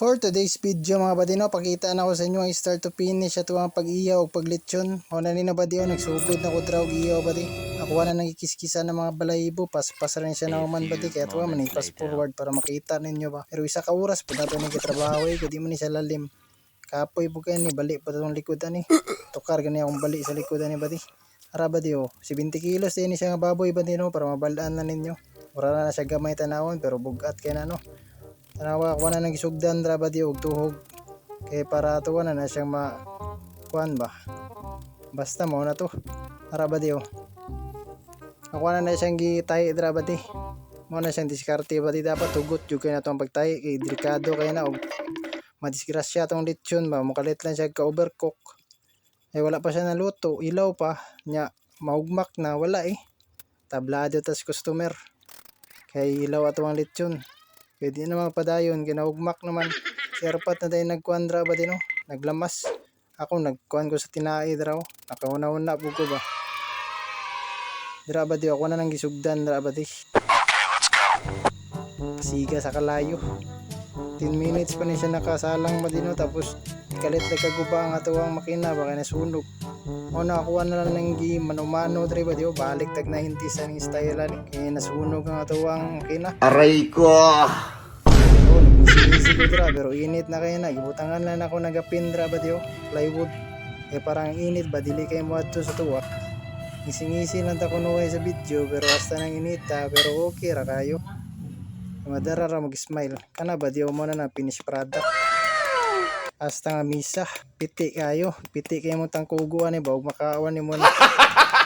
For today's video mga badino, pakita na ko sa inyo ang start to finish at ang pag-iyaw o paglitsyon. O na ni na badino, nagsugod na ko draw iyaw badi. Ako na nangikis-kisa ng mga balayibo, pas rin siya na uman badi. Kaya tuwa man fast forward para makita ninyo ba. Pero isa ka oras po nato nagkitrabaho kadi man ni sa lalim. Kapoy po kayo ni, balik pa itong likodan ni. Tukar gani akong balik sa likodan ni badi. Ara badi o, 70 kilos din siya nga baboy badi no, para mabalaan na ninyo. Wala na siya gamay tanawon pero bugat kay na no. Tanawa ko na nagisugdan dra ba di og tuhog kay para tuwa na siyang kuan ba basta mo na to ara ba di ako na siyang gitahi dra ba di mo na siyang diskarte ba di dapat tugot jud kay na tong pagtahi kay delikado kay na og madisgrasya tong lechon ba mukalit lang siya ka overcook ay wala pa siya naluto ilaw pa nya maugmak na wala tablado tas customer kay ilaw ato ang lechon. Pwede naman padayon, ginaugmak naman. Si Arpat na tayo nagkuandra ba din naglamas. Ako nagkuan ko sa tinai draw. Nakauna-una po ko ba. Dira ba di ako na nang gisugdan dira ba di. Siga sa kalayo. 10 minutes pa ni siya nakasalang ba din tapos kalit na kaguba ang atuang makina baka nasunog. O nakakuha na lang ng mano-mano dre ba di balik tag 90 sa ning style kaya nasunog ang atuang makina. Aray ko! Easy ko dra pero init na kayo na ibutangan na ako nagapin dra ba di plywood parang init ba dili kayo mo adto sa tuwa ising-isi lang ta kuno sa video pero hasta nang inita pero okay ra kayo madara ra mag-smile kana ba di mo na finish product hasta nga misa piti kayo mo tang kuguan ba ug makaawan ni mo na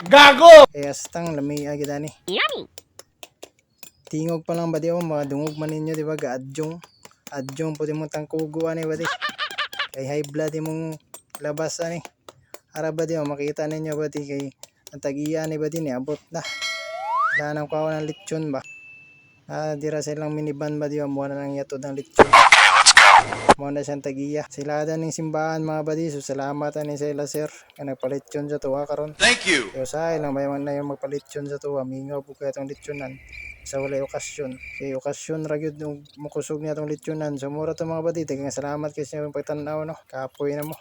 Gago! kaya hastang lami agad ani tingog pa lang ba di mga dungog man ninyo di ba adjong po din mong tangkuguan ba di kay high blood mong labas ara ba di makita ninyo ba di kay ang tagiya ba di abot na wala nang kawan ng lechon ba dira silang minivan ba di mo na nang yatod ng lechon mo na siyang tagiya sila ning simbahan mga badi so salamat ani sa ila sir nga nagpalechon sa tuwa karon Thank you! kaya sa lang may na yung magpalechon sa tuwa mingaw po kaya itong lechonan sa walay okasyon kay okasyon ra gyud nung mukusog niya tong lechonan so mura to mga badi daghang salamat kay sa pagtan-aw no kapoy na mo.